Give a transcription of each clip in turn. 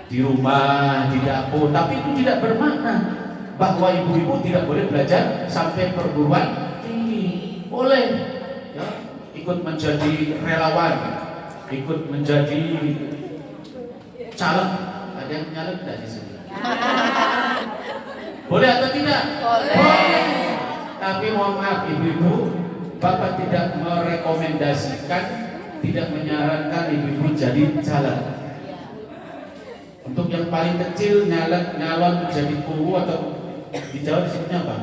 di rumah, di dapur, tapi itu tidak bermakna bahwa ibu-ibu tidak boleh belajar sampai perguruan tinggi. Boleh ya, ikut menjadi relawan, ikut menjadi caleg. Ada yang nyalek tidak di sini? Boleh atau tidak? Boleh. Tapi mohon maaf ibu-ibu, Bapak tidak merekomendasikan, tidak menyarankan ibu-ibu jadi caleg. Untuk yang paling kecil nyalon menjadi guru atau di Jawa disebutnya apa?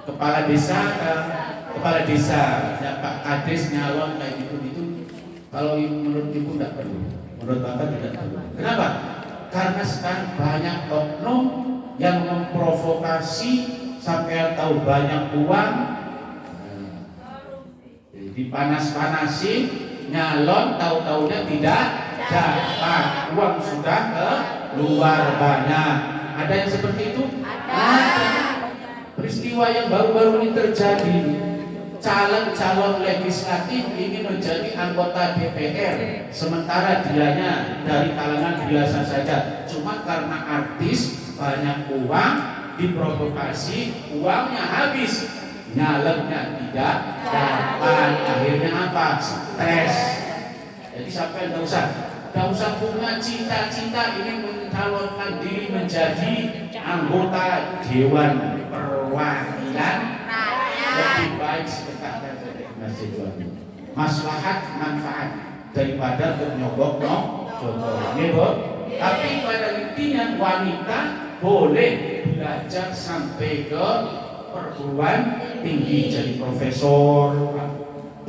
Kepala desa, ya, Pak Kades nyalon kayak gitu. Kalau menurut ibu tidak perlu, menurut Bapak tidak perlu. Kenapa? Karena sekarang banyak oknum yang memprovokasi sampai tahu banyak uang, dipanas-panasin, nyalon tahu-taunya tidak dapat, uang sudah keluar banyak. Ada yang seperti itu? Ada. Peristiwa yang baru-baru ini terjadi, calon legislatif ingin menjadi anggota DPR, sementara dianya dari kalangan biasa saja. Cuma karena artis banyak uang, diprovokasi, uangnya habis, nyaleknya tidak dapat. Akhirnya apa? Stres. Jadi sampai nggak usah punya cita-cita ingin mencalonkan diri menjadi anggota Dewan Perwakilan. Lebih baik sebentar masih maslahat manfaat daripada untuk nyogok Tapi pada intinya wanita boleh belajar sampai ke perguruan tinggi, jadi profesor,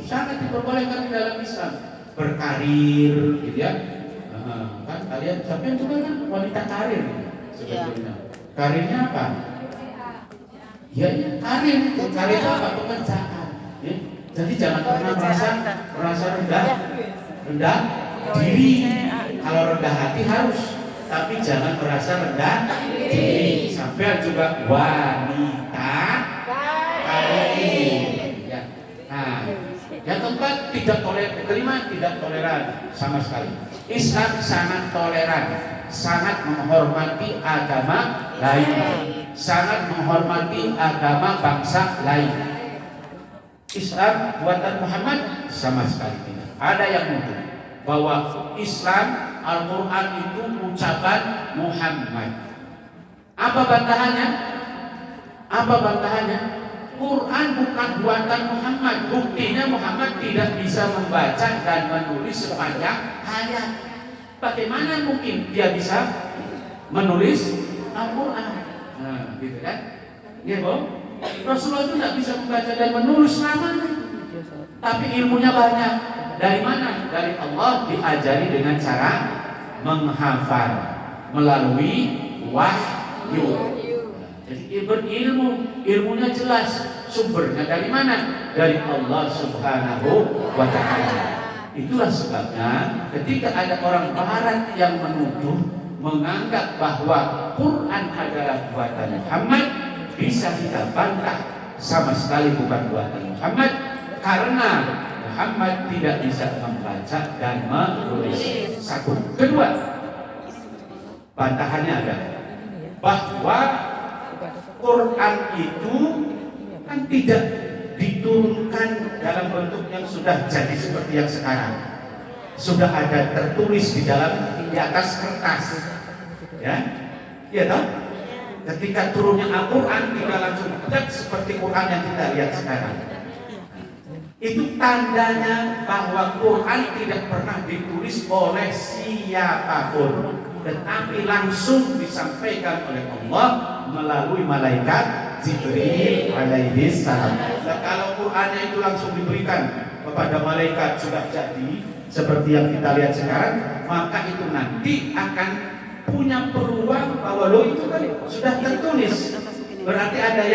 sangat diperbolehkan di dalam Islam, berkarir gitu ya. Kan kalian siapa yang juga kan wanita karir sebetulnya. Karirnya apa? Ya, karir apa? Pekerjaan. Ya. Jadi jangan pernah merasa rendah diri. Kalau rendah hati harus, tapi jangan merasa rendah diri. Sampai juga wanita karir. Ya. Nah, yang keempat kelima tidak toleran sama sekali. Islam sangat toleran, sangat menghormati agama lain, sangat menghormati agama bangsa lain. Islam buatan Muhammad sama sekali tidak. Ada yang menuduh bahwa Islam Al-Quran itu ucapan Muhammad. Apa bantahannya? Quran bukan buatan Muhammad. Buktinya Muhammad tidak bisa membaca dan menulis sepanjang hayat. Bagaimana mungkin dia bisa menulis Al-Quran? Nah, gitu kan? Ya, Bang? Rasulullah itu tidak bisa membaca dan menulis selamanya. Tapi ilmunya banyak. Dari mana? Dari Allah, diajari dengan cara menghafal melalui wahyu. Jadi ilmunya jelas, sumbernya dari mana? Dari Allah Subhanahu wa Ta'ala. Itulah sebabnya ketika ada orang barat yang menuduh, menganggap bahwa Quran adalah buatan Muhammad, bisa kita bantah, sama sekali bukan buatan Muhammad, karena Muhammad tidak bisa membaca dan menulis. Satu. Kedua, bantahannya ada bahwa Quran itu kan tidak diturunkan dalam bentuk yang sudah jadi seperti yang sekarang. Sudah ada tertulis di atas kertas. Ya. Iya toh? Ketika turunnya Al-Quran tidak langsung seperti Quran yang kita lihat sekarang. Itu tandanya bahwa Quran tidak pernah ditulis oleh siapapun, tetapi langsung disampaikan oleh Allah melalui malaikat Jibril alaihi salam. Nah, kalau Qurannya itu langsung diberikan kepada malaikat sudah jadi seperti yang kita lihat sekarang, maka itu nanti akan punya peluang bahwa lo itu kan sudah tertulis. Berarti ada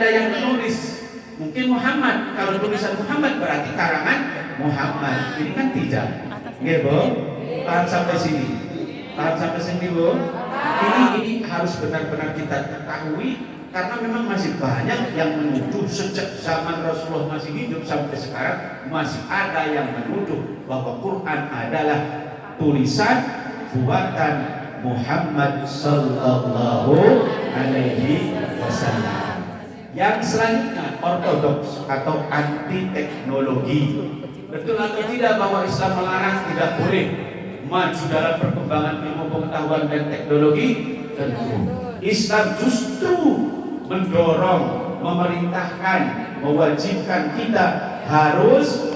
yang menulis. Mungkin Muhammad, kalau tulisan Muhammad berarti karangan Muhammad. Ini kan tidak. Nggih, Bu? Paham sampai sini? Bu? Ini harus benar-benar kita ketahui, karena memang masih banyak yang menuduh. Sejak zaman Rasulullah masih hidup sampai sekarang masih ada yang menuduh bahwa Quran adalah tulisan buatan Muhammad sallallahu alaihi wasallam. Yang selanjutnya ortodoks atau anti teknologi. Betul atau tidak bahwa Islam melarang tidak boleh maju dalam perkembangan ilmu pengetahuan dan teknologi? Tentu. Islam justru mendorong, memerintahkan, mewajibkan kita harus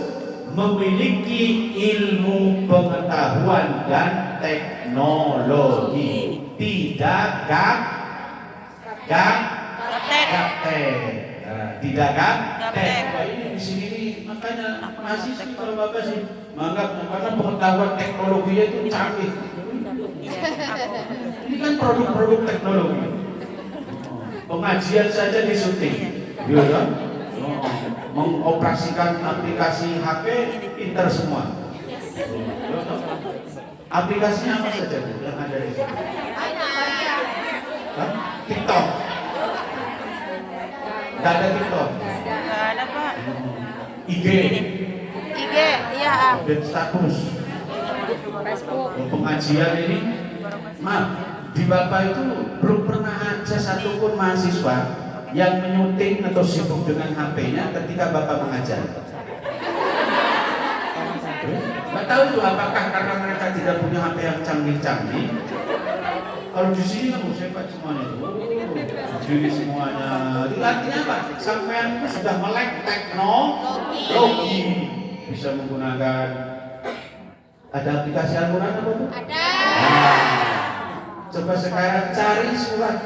memiliki ilmu pengetahuan dan teknologi, tidak gaptek, tidak gaptek. Ini di sini makanya mahasiswa kalau bapak sih menganggap karena pengetahuan teknologinya itu canggih. Ini kan produk-produk teknologi. Pengajian saja disuting, ya kan? Mengoperasikan aplikasi HP pintar semua. Aplikasinya apa saja yang ada di sini? TikTok. Tidak ada TikTok. Nggak ada Pak. IG, iya. update status. Facebook. Pengajian ini, maaf, di Bapak itu belum pernah ada satupun mahasiswa yang menyuting atau sibuk dengan HP-nya ketika Bapak mengajar. Nggak tahu itu apakah karena mereka tidak punya HP yang canggih-canggih. Kalau di sini kan hebat semuanya itu, jadi semuanya. Itu artinya apa? Sampean itu sudah melek teknologi, bisa menggunakan. Ada aplikasi Al-Quran apa tuh? Ada. Coba sekarang cari surat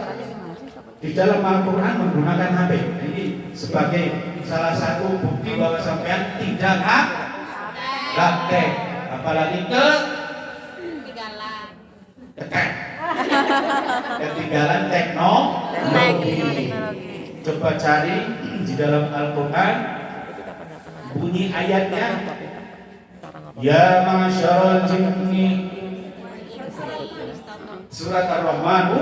di dalam Al-Quran menggunakan HP. Ini sebagai salah satu bukti bahwa sampean tidak gaptek, apalagi ketinggalan teknologi. Coba cari di dalam Al-Quran bunyi ayatnya. Ya ma'asyaral jinni, surat Ar-Rahman.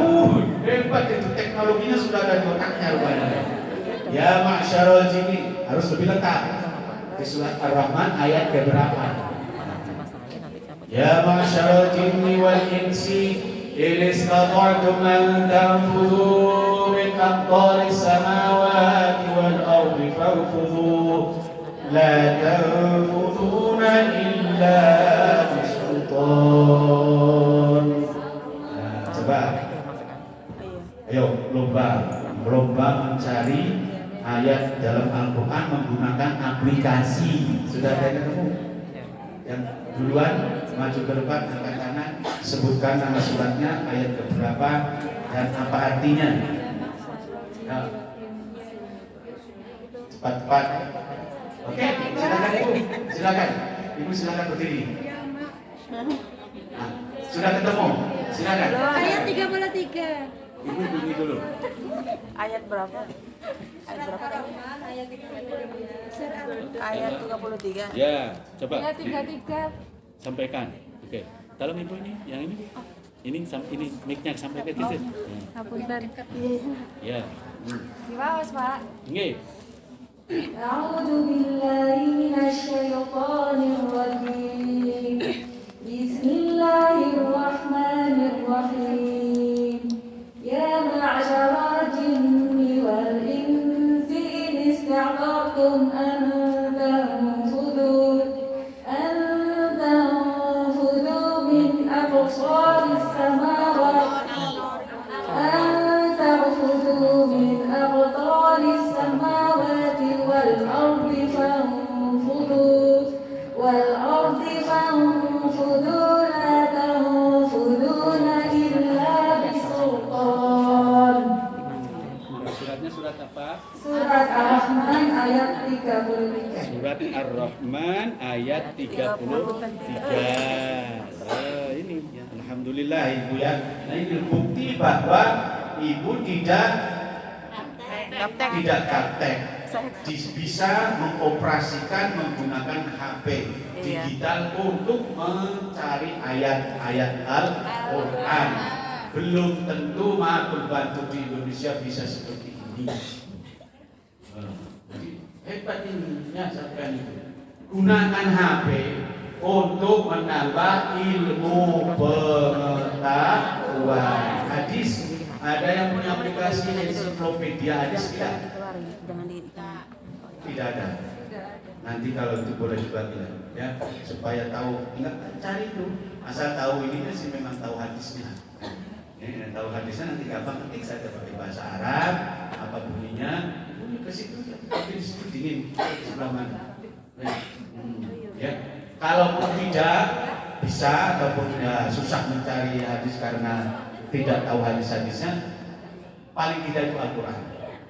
Hebat itu, teknologinya sudah ada di otaknya rupanya. Ya ma'asyaral jinni, harus lebih lengkap. Di surat Ar-Rahman ayat keberapa? Ya ma'asyaral jinni wal insi in istata'tum an tanfudhu min aqtaris samawati wal ardi fanfudhu la tanfudhuna illa bisultan. Coba, ayo lomba mencari ayat dalam Al-Quran menggunakan aplikasi. Sudah ada yang ketemu? Yang duluan maju ke depan, angkat tangan, sebutkan nama suratnya, ayat keberapa dan apa artinya. Nah, cepat-cepat. Oke, silakan Ibu, silakan. Ibu silakan berdiri. Nah, sudah ketemu? Silakan. Ayat 33. Ibu bunyi dulu. Ayat berapa? Ayat berapa? Ayat 33. Ya, coba. Ayat 33. Sampaikan. Oke. Tolong Ibu ini, yang ini. Ini mic-nya sampai ke situ. Hapunten. Ya. Di bawah, Pak. Nggih. أعوذ بالله من الشيطان الرجيم بسم الله الرحمن الرحيم يا معشر الجن والإنس إن استطعتم أن تنفذوا من أقصار السماوات والأرض فانفذوا لا تنفذون إلا بسلطان. Suratnya surat apa? Surat Ar-Rahman ayat 33. Surat Ar-Rahman ayat 33. Ini ya, alhamdulillah Ibu ya. Nah ini bukti bahwa Ibu tidak gaptek, bisa mengoperasikan menggunakan HP digital untuk mencari ayat-ayat Al-Quran. Belum tentu makul bantu di Indonesia bisa seperti ini. Jadi hebat ininya sampai itu. Gunakan HP untuk menambah ilmu pengetahuan hadis. Ada yang punya aplikasi ensiklopedia hadis tidak? Tidak ada. Nanti kalau itu boleh dibuat ya, supaya tahu. Enggak, cari itu. Asal tahu ini sih memang tahu hadisnya. Ya, tahu hadisnya nanti gampang, ketik saja pakai bahasa Arab, apa bunyinya, bunyi ke situ, tapi di situ dingin sebelah mana. Ya, kalau tidak bisa ataupun ya, susah mencari hadis karena tidak tahu hadis-hadisnya, paling tidak itu Al-Quran.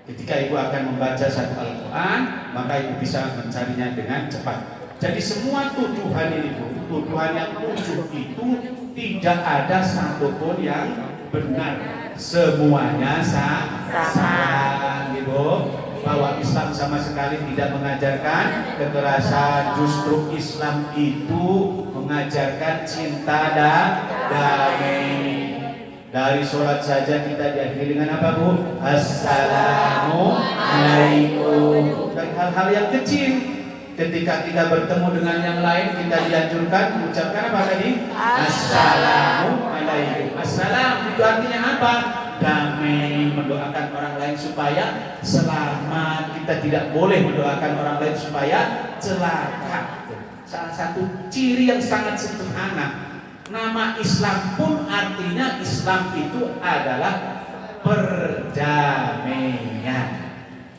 Ketika ibu akan membaca satu Al-Quran, maka ibu bisa mencarinya dengan cepat. Jadi semua tuduhan ini, tuduhan yang muncul itu tidak ada satupun yang benar, semuanya salah, ibu. Bahwa Islam sama sekali tidak mengajarkan kekerasan, justru Islam itu mengajarkan cinta dan damai. Dari sholat saja kita diakhiri dengan apa, Bu? Assalamualaikum. Dan hal-hal yang kecil, ketika kita bertemu dengan yang lain, kita dianjurkan mengucapkan apa tadi? Assalamualaikum. Assalam itu artinya apa? Damai, mendoakan orang lain supaya selamat. Kita tidak boleh mendoakan orang lain supaya celaka. Salah satu ciri yang sangat sederhana. Nama Islam pun artinya Islam itu adalah perdamaian.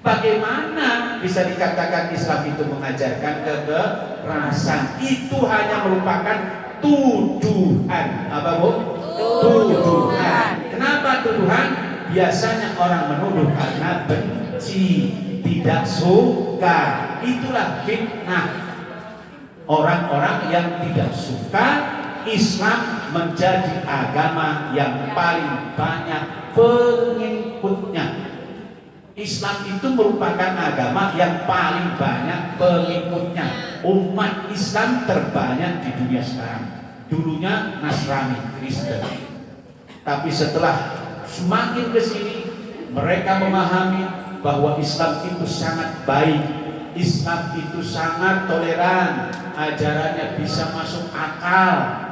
Bagaimana bisa dikatakan Islam itu mengajarkan kekerasan? Itu hanya merupakan tuduhan. Apa, Bu? Tuduhan. Kenapa tuduhan? Biasanya orang menuduh karena benci, tidak suka. Itulah fitnah. Orang-orang yang tidak suka Islam menjadi agama yang paling banyak pengikutnya. Islam itu merupakan agama yang paling banyak pengikutnya. Umat Islam terbanyak di dunia sekarang. Dulunya Nasrani, Kristen. Tapi setelah semakin ke sini, mereka memahami bahwa Islam itu sangat baik. Islam itu sangat toleran. Ajarannya bisa masuk akal.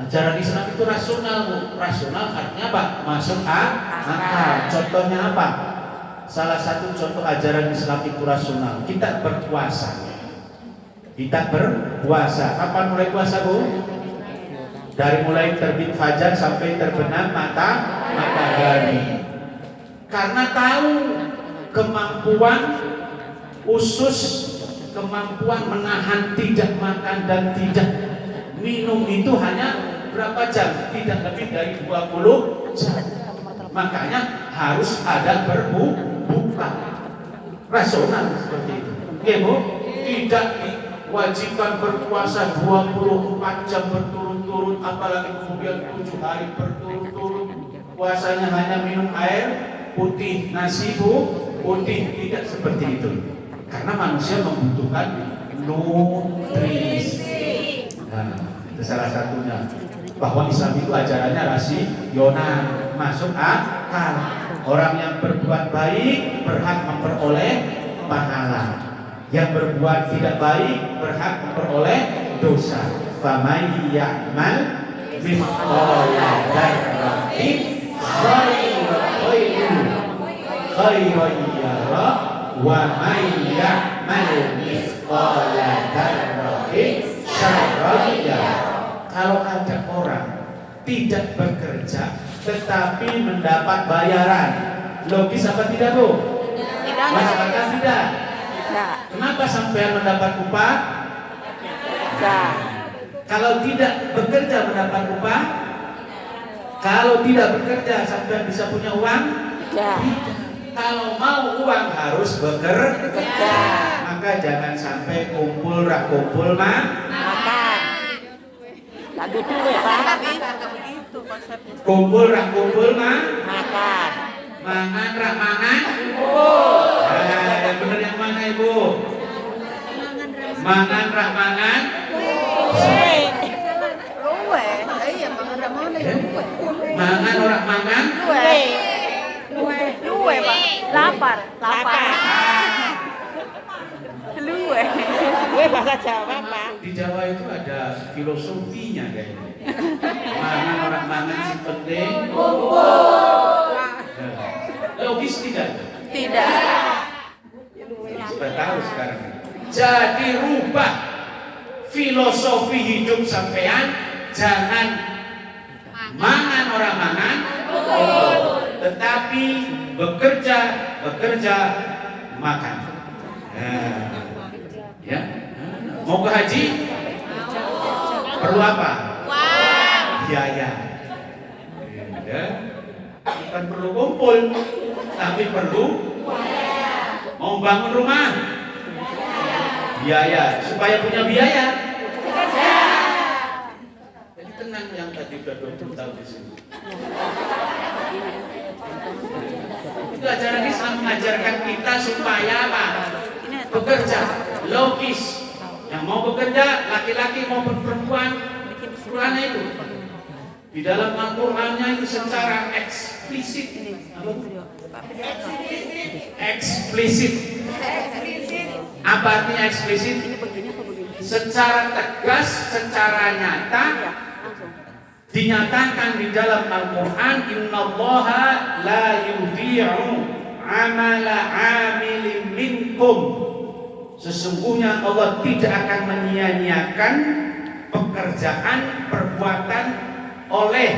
Ajaran Islam itu rasional, Bu. Rasional artinya apa? Masuk akal. Contohnya apa? Salah satu contoh ajaran Islam itu rasional. Kita berpuasa. Kapan mulai puasa, Bu? Dari mulai terbit fajar sampai terbenam matahari. Karena tahu kemampuan usus, kemampuan menahan tidak makan dan tidak minum itu hanya berapa jam? Tidak lebih dari 20 jam. Makanya harus ada berbuka. Rasional seperti itu. Oke, Bu? Tidak diwajibkan berpuasa 24 jam berturut-turut, apalagi kemudian 7 hari berturut-turut. Puasanya hanya minum air putih, nasi, Bu, putih. Tidak seperti itu. Karena manusia membutuhkan nutrisi. Nah, itu salah satunya. Bahwa Islam itu ajarannya rasional, masuk akal. Orang yang berbuat baik berhak memperoleh pahala. Yang berbuat tidak baik berhak memperoleh dosa. Faman ya'mal mithqala dzarratin khairan yara wa man ya'mal mithqala dzarratin syarran yara. Kalau ada orang tidak bekerja tetapi mendapat bayaran, logis apa tidak, Bu? Tidak. Masyarakat tidak. Tidak. Kenapa sampai mendapat upah? Tidak. Kalau tidak bekerja mendapat upah? Kalau tidak bekerja sampai bisa punya uang? Tidak. Kalau mau uang harus bekerja. Maka jangan sampai kumpul Makan. Lagu itu ya, Pak. kumpul Makan. mangan rak mangan. Yang benar yang mana, Ibu? Mangan rak mangan. Mangan rak mangan. Luwe, Pak. Lapar. Luwe. Gue bahasa Jawa, Pak. Di di Jawa itu ada filosofinya kayaknya. Mangan orang mangan sing penting. Logis tidak? Tidak. Sudah tahu sekarang. Jadi rubah filosofi hidup sampean, jangan mangan orang mangan, tetapi bekerja makan. Ya, mau ke haji? Perlu apa? Biaya. Ya, bukan perlu kumpul, tapi perlu. Mau bangun rumah? Biaya. Supaya punya biaya. Jadi tenang yang tadi udah 20 tahun di sini. Itu ajaran Islam mengajarkan kita supaya apa? Bekerja, logis. Yang mau bekerja, laki-laki maupun perempuan, Quran itu. Di dalam Al-Qur'annya itu secara eksplisit. Eksplisit. Apa artinya eksplisit? Secara tegas, secara nyata dinyatakan di dalam Al-Qur'an, innallaha la yudhi'u amala 'amilin minkum. Sesungguhnya Allah tidak akan menyia-nyiakan pekerjaan perbuatan oleh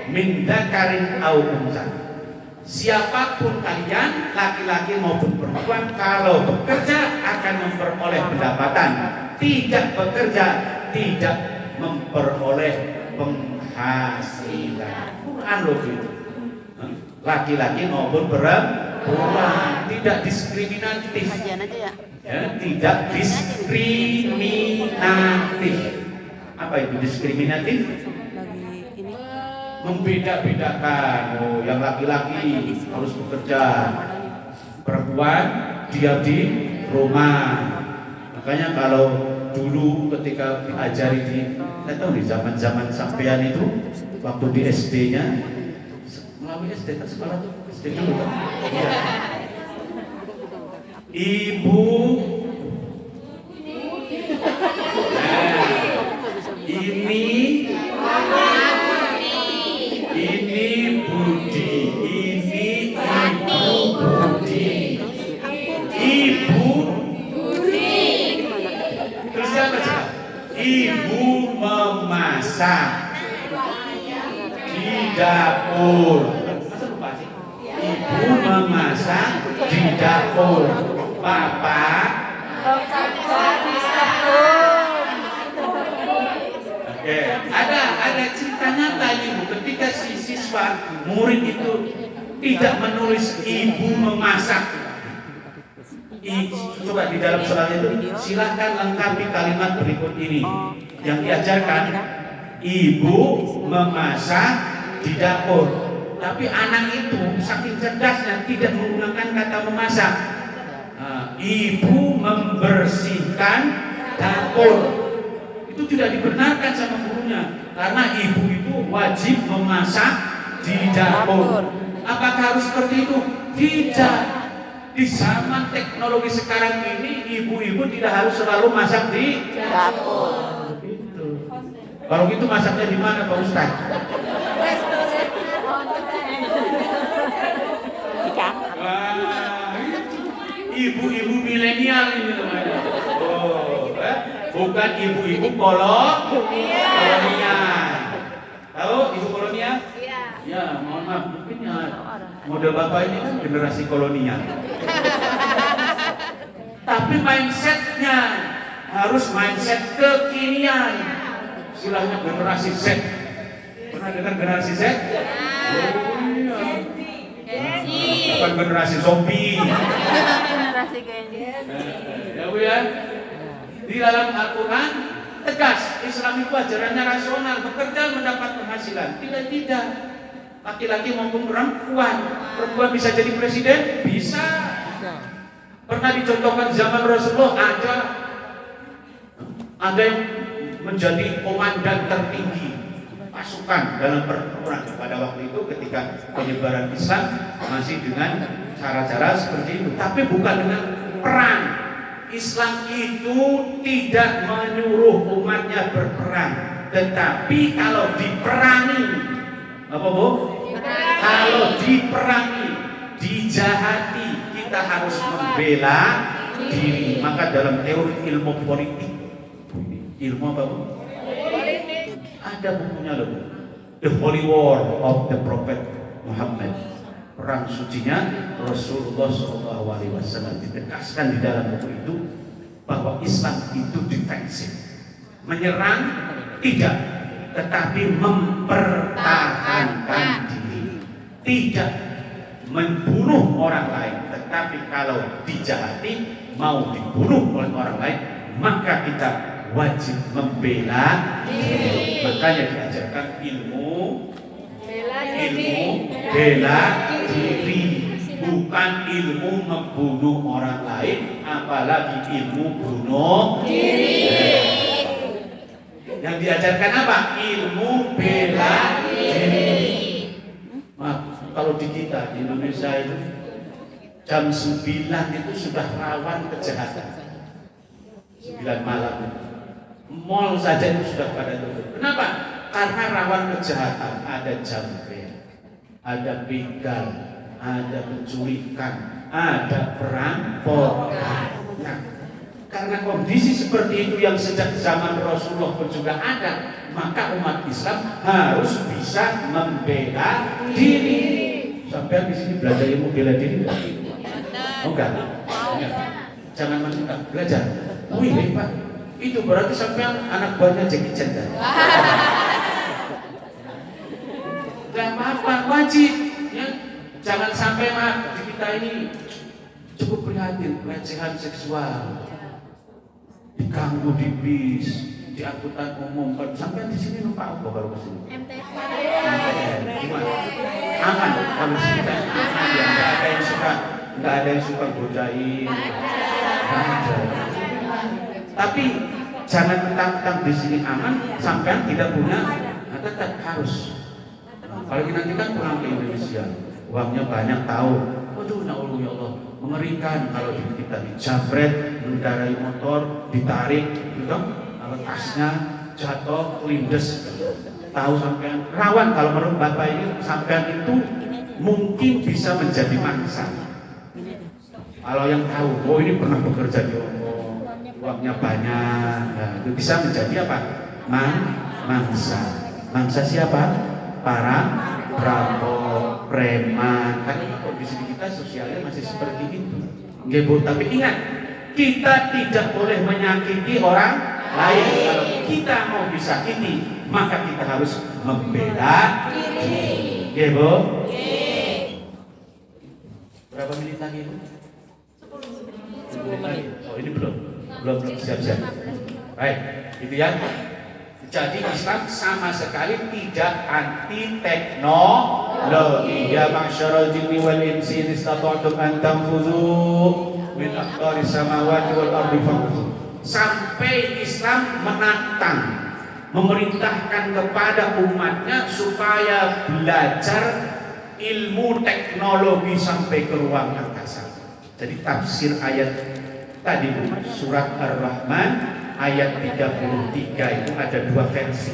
min dzakarin aw unsa. Siapapun kalian, laki-laki maupun perempuan, kalau bekerja akan memperoleh pendapatan, tidak bekerja tidak memperoleh penghasilan. Quran loh itu. Laki-laki maupun perempuan, tidak diskriminatif. Ya, tidak diskriminatif. Apa itu diskriminatif? Membeda-bedakan. Oh, yang laki-laki harus bekerja, perempuan diam di rumah. Makanya kalau dulu ketika diajari di, saya tahu di zaman-zaman sampean itu, waktu di SD-nya, melalui SD kan sekolah tuh SD dulu kan. Ya. Ibu, ini Budi, ini Ibu Budi, Ibu terus siapa coba? Ibu memasak di dapur. Masa lupa sih? Ibu memasak di dapur. Bapak Oke, ada cerita nyata ibu ketika si siswa murid itu tidak menulis ibu memasak. Coba di dalam surat itu silahkan lengkapi kalimat berikut ini yang diajarkan, ibu memasak di dapur. Tapi anak itu saking cerdasnya tidak menggunakan kata memasak. Ibu membersihkan dapur. Itu tidak dibenarkan sama gurunya karena ibu itu wajib memasak di dapur. Apakah harus seperti itu? Tidak. Di zaman teknologi sekarang ini ibu-ibu tidak harus selalu masak di dapur. Gitu. Kalau gitu masaknya di mana Pak Ustaz? Ibu-ibu milenial ini namanya. Bukan ibu-ibu kolonial. Tahu ibu kolonial? Iya. Ya, mohon maaf, mungkin ya model bapak ini kan generasi kolonial. Tapi mindsetnya harus mindset kekinian. Istilahnya generasi Z. Pernah dengar generasi Z? Oh iya. Bukan generasi zombie. Generasi Ya Bu ya. Di dalam Al-Quran tegas, Islam itu ajarannya rasional, bekerja mendapat penghasilan. Tidak. Laki-laki maupun perempuan bisa jadi presiden? Bisa. Pernah dicontohkan zaman Rasulullah ada yang menjadi komandan tertinggi pasukan dalam pertempuran pada waktu itu ketika penyebaran Islam masih dengan cara-cara seperti itu, tapi bukan dengan perang. Islam itu tidak menyuruh umatnya berperang, tetapi kalau diperangi, apa Bu? Kalau diperangi, dijahati, kita harus membela diri. Maka dalam teori ilmu politik, ilmu apa Bu? Ada bukunya loh, The Holy War of the Prophet Muhammad, perang sucinya Rasulullah SAW. Ditegaskan di dalam buku itu bahwa Islam itu defensif, menyerang tidak, tetapi mempertahankan diri, tidak membunuh orang lain, tetapi kalau dijahati, mau dibunuh oleh orang lain, maka kita wajib membela diri. Makanya diajarkan ilmu bela diri, bukan ilmu membunuh orang lain, apalagi ilmu bunuh diri. Yang diajarkan apa? Ilmu bela diri. Kalau di kita di Indonesia itu jam 9 itu sudah rawan kejahatan. 9 malam mall saja itu sudah pada tutup. Kenapa? Karena rawan kejahatan. Ada jambret, ada begal, ada penculikan, ada perampokan. Nah, karena kondisi seperti itu yang sejak zaman Rasulullah pun juga ada, maka umat Islam harus bisa membela diri. Sampai di sini belajar ilmu bela diri enggak? Oh enggak? Jangan menentang, belajar. Wih hebat. Itu berarti sampai anak buahnya Jackie Chan kan? Gak apa-apa, wajib ya. Jangan sampai di kita ini cukup prihatin pelecehan seksual, diganggu di bis, di angkutan umum. Sampai di sini numpak apa kalau ke sini? MTV. Gimana? Aman kalau di sini kan aman ya, nggak ada yang suka godain. Tapi jangan mentang-mentang di sini aman, sampai tidak punya, nah tetap harus. Apalagi nanti kan pulang ke Indonesia, uangnya banyak, tahu, waduh, ya Allah, mengerikan kalau kita dijabret, mengendarai motor, ditarik, gitu, tasnya jatuh, lindes, tahu sampean rawan. Kalau menurut Bapak ini sampean itu mungkin bisa menjadi mangsa. Kalau yang tahu, oh ini pernah bekerja di Hongkong, uangnya banyak, nah, itu bisa menjadi apa? Mangsa. Mangsa siapa? Para perampok, preman. Karena kondisi kita sosialnya masih seperti itu. Nggih Bu, tapi ingat, kita tidak boleh menyakiti orang lain. Kalau kita mau disakiti, maka kita harus membela diri. Nggih Bu? Berapa menit lagi Bu? 10 menit. Oh ini belum siap-siap. Baik, itu ya. Jadi Islam sama sekali tidak anti teknologi. Ya ma'syaral jinni wal insi in istata'tum an tanfudhu min aqtaris samawati wal ardi fanfudhu. Sampai Islam menantang, memerintahkan kepada umatnya supaya belajar ilmu teknologi sampai ke ruang angkasa. Jadi tafsir ayat tadi surat Ar-Rahman ayat 33 itu ada dua versi.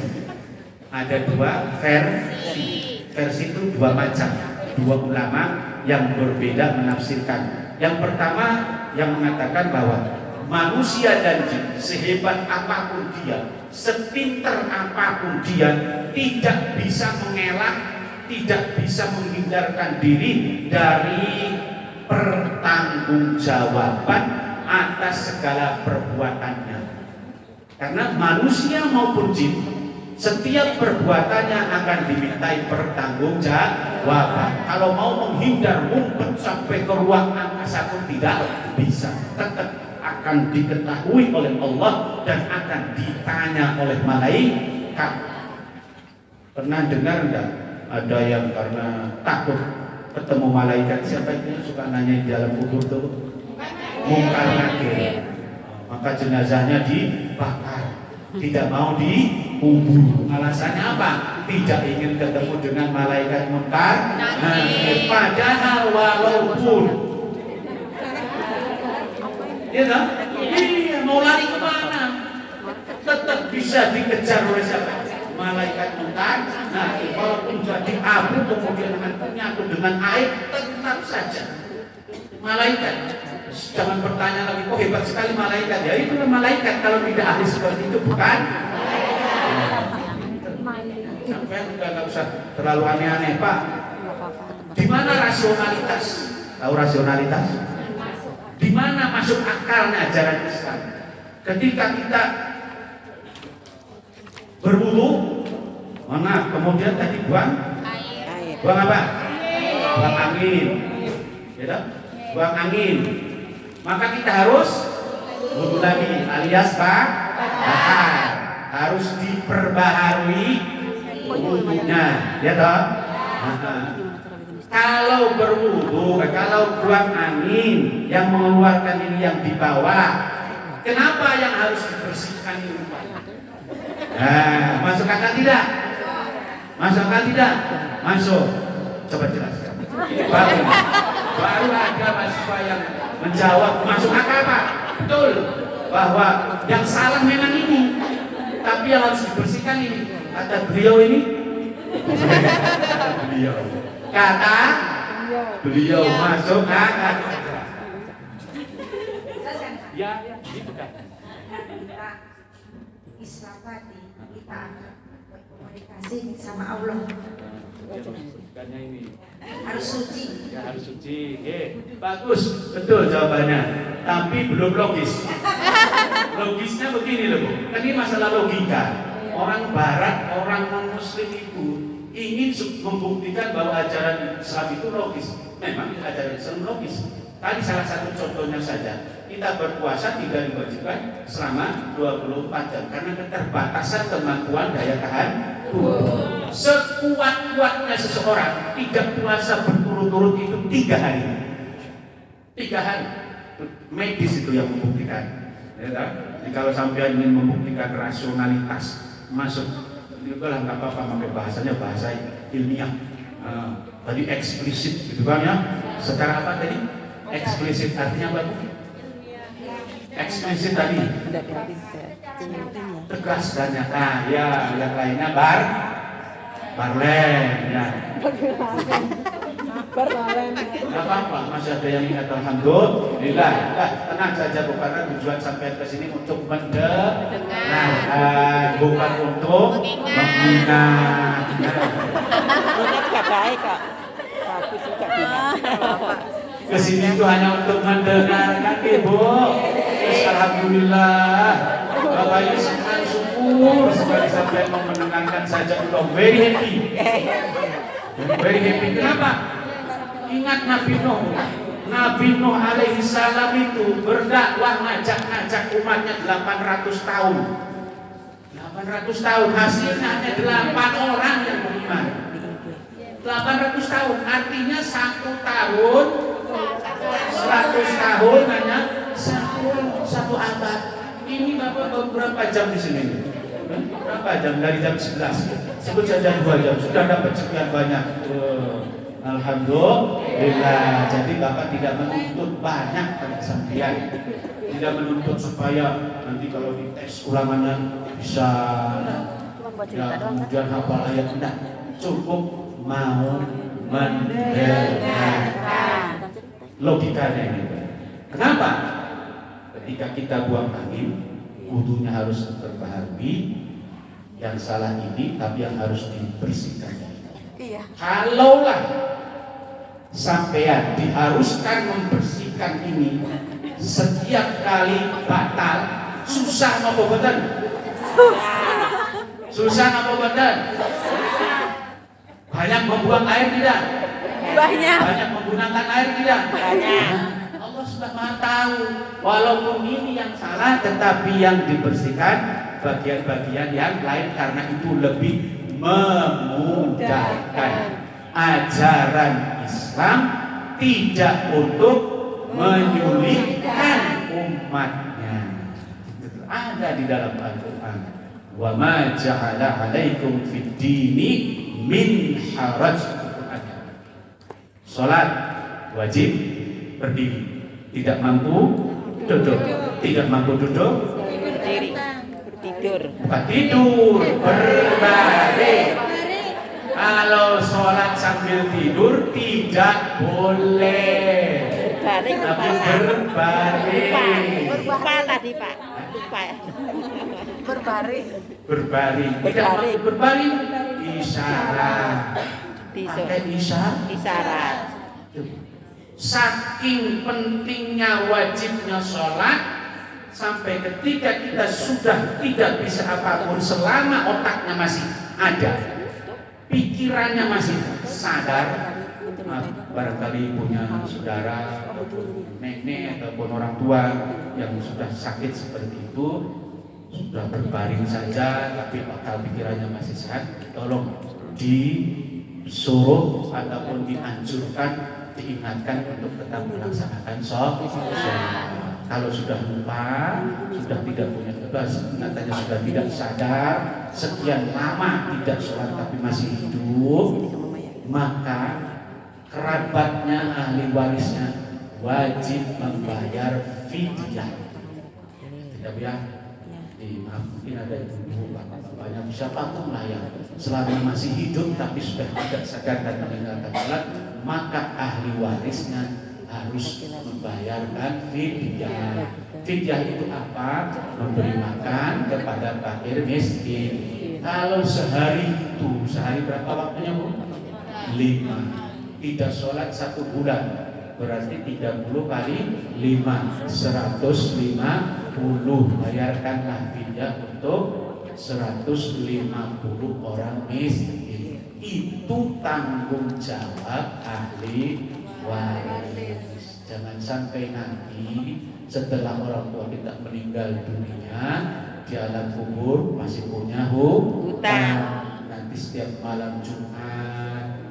Ada dua versi. Versi itu dua macam, dua ulama yang berbeda menafsirkan. Yang pertama yang mengatakan bahwa manusia dan jin sehebat apapun dia, sepinter apapun dia, tidak bisa mengelak, tidak bisa menghindarkan diri dari pertanggungjawaban atas segala perbuatannya. Karena manusia maupun jin, setiap perbuatannya akan dimintai pertanggungjawaban. Kalau mau menghindar, ngumpet sampai ke ruang angkasa pun tidak bisa. Tetap akan diketahui oleh Allah dan akan ditanya oleh malaikat. Pernah dengar enggak ada yang karena takut ketemu malaikat? Siapa itu yang suka nanya di dalam kubur tuh? Mungkar Nakir. Maka jenazahnya dibakar, tidak mau dikubur. Alasannya apa? Tidak ingin ketemu dengan malaikat Mungkar Nakir. Padahal walaupun bisa dikejar oleh siapa? Malaikat munkar. Nah, walaupun jadi abu kemudian dengan menyatu dengan air, tetap saja malaikat. Jangan bertanya lagi, kok hebat sekali malaikat. Ya itulah malaikat, kalau tidak ahli seperti itu bukan. Sampai udah nggak usah terlalu aneh-aneh, Pak. Di mana rasionalitas? Tahu rasionalitas? Di mana masuk akalnya ajaran Islam? Ketika kita berwudu, mana kemudian tadi buang apa? Buang angin, ya, buang angin. Maka kita harus wudu lagi, alias bakar. Harus diperbaharui wudunya, ya toh. Kalau berwudu, kalau buang angin yang mengeluarkan ini yang di bawah, kenapa yang harus dibersihkan ini? Nah, masuk akal tidak? Masuk akal tidak? Masuk. Coba jelaskan. Baru ada mahasiswa yang menjawab masuk akal, Pak. Betul. Bahwa yang salah memang ini, tapi yang harus dibersihkan ini. Kata beliau ini. Kata beliau masuk akal. Ya, itu kan. Islam tadi kita akan berkomunikasi sama Allah. Ini Harus suci. ya, harus suci. Bagus, betul jawabannya. Tapi belum logis. Logisnya begini loh, Bu. Kan ini masalah logika. Orang Barat, orang non-Muslim itu ingin membuktikan bahwa ajaran Islam itu logis. Memang ajaran Islam logis. Tadi salah satu contohnya saja, kita berpuasa tidak diwajibkan selama 24 jam karena keterbatasan kemampuan daya tahan tubuh. Sekuat-kuatnya seseorang tidak puasa berturut-turut itu 3 hari. 3 hari. Medis itu yang membuktikan. Ya, jadi kalau sampai ingin membuktikan rasionalitas masuk, itu lah nggak apa-apa pakai bahasanya bahasa ilmiah. Tadi eksplisit gitu kan ya. Secara apa tadi? Eksplisit artinya apa? Eksplisit tadi tegas dan nyata. Ya, yang lainnya barlen ya. Nggak apa-apa, masih ada yang ingat alhamdulillah. Tenang saja Bu, karena tujuan sampai ke sini untuk mendengar, bukan untuk mengingat. Ingat gak baik kok. Bagus juga ingat. Kesini itu hanya untuk mendengarkan, Ibu. Alhamdulillah. Bapak Ibu sangat syukur sekali sampai mau mendengarkan saja. Very happy. Very happy. Kenapa? Ingat Nabi Nuh. Nabi Nuh alaihi salam itu berdakwah ngajak umatnya 800 tahun. 800 tahun, hasilnya hanya 8 orang yang beriman. 800 tahun, artinya 1 tahun 100 tahun hanya satu abad. Ini Bapak beberapa jam di sini? Berapa jam? Dari jam 11. Sebut saja 2 jam. Sudah dapat sekian banyak. Alhamdulillah. Jadi Bapak tidak menuntut banyak pada sampean. Tidak menuntut supaya nanti kalau dites ulangannya bisa ya, kemudian hafal ayat. Tidak. Cukup mau mendengarkan. Logikanya ini. Kenapa? Ketika kita buang angin, wudunya harus terbaharui. Yang salah ini, tapi yang harus dibersihkan. Iya. Kalaulah sampean diharuskan membersihkan ini setiap kali batal, susah apa betul? Susah apa betul? Banyak membuang air tidak? Banyak. Banyak menggunakan air tidak? Banyak. Allah sudah Maha tahu. Walaupun ini yang salah, tetapi yang dibersihkan bagian-bagian yang lain karena itu lebih memudahkan. Ajaran Islam tidak untuk menyulitkan umatnya. Itu ada di dalam Al-Quran. Wa ma ja'ala 'alaikum fid dini min haraj. Salat wajib berdiri. Tidak mampu duduk. Tidak mampu duduk Berdiri. tidur. Bukan tidur, berbaring. Kalau sholat sambil tidur tidak boleh. Berbaring Tapi lupa. berbaring. Lupa tadi Pak. Lupa. Berbaring. Berbaring. Tidak Berbaring. maksud berbaring. Isyarat. Pakai Isyarat. Saking pentingnya wajibnya sholat, sampai ketika kita sudah tidak bisa apapun selama otaknya masih ada, pikirannya masih sadar, barangkali punya saudara ataupun nenek ataupun orang tua yang sudah sakit seperti itu, sudah berbaring saja tapi akal pikirannya masih sehat, tolong disuruh ataupun dianjurkan, diingatkan untuk tetap melaksanakan sholat. Kalau sudah lupa, sudah tidak punya ingatannya, sudah tidak sadar, sekian lama tidak sholat tapi masih hidup, maka kerabatnya, ahli warisnya wajib membayar fidyah. Tidak ya? Mungkin ada ibu, bapak-bapaknya, siapapun lah yang selama masih hidup tapi sudah tidak sadar dan meninggalkan sholat, maka ahli warisnya harus membayarkan fidyah. Fidyah itu apa? Memberi makan kepada fakir miskin. Kalau sehari berapa waktunya Bu? 5. Tidak sholat 1 bulan, berarti 30 kali 5, 150. Bayarkanlah fidyah untuk 150 orang miskin. Itu tanggung jawab ahli waris. Jangan sampai nanti setelah orang tua kita meninggal dunia, di alam kubur masih punya hutang. Nanti setiap malam Jumat,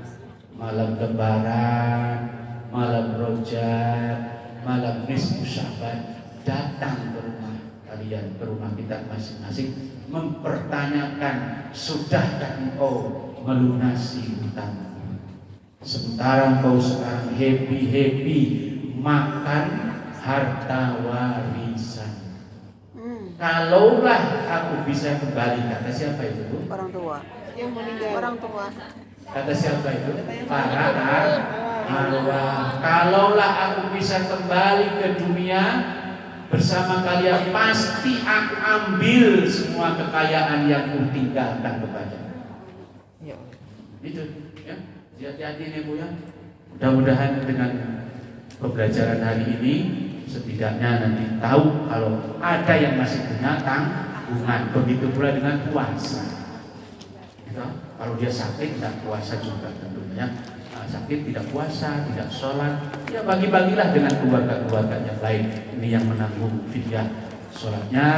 malam Lebaran, malam Rojab, malam Nisfu Sya'ban, datang ke rumah kalian, ke rumah kita masing-masing, mempertanyakan, sudahkah engkau melunasi hutang? Sementara engkau sekarang happy makan harta warisan. Kalaulah aku bisa kembali, kata siapa itu Bu? Orang tua. Yang meninggal. Orang tua. Kata siapa itu? Para arwah. Kalaulah aku bisa kembali ke dunia bersama kalian, pasti aku ambil semua kekayaan yang ku tinggalkan kepada. Itu ya. Hati-hati nih Bu ya. Mudah-mudahan dengan pembelajaran hari ini setidaknya nanti tahu kalau ada yang masih punya tanggungan. Begitu pula dengan puasa. Ya, kalau dia sakit tidak puasa juga tentunya. Sakit tidak puasa, tidak sholat, ya bagi-bagilah dengan keluarga-keluarga yang lain. Ini yang menanggung fidyah sholatnya.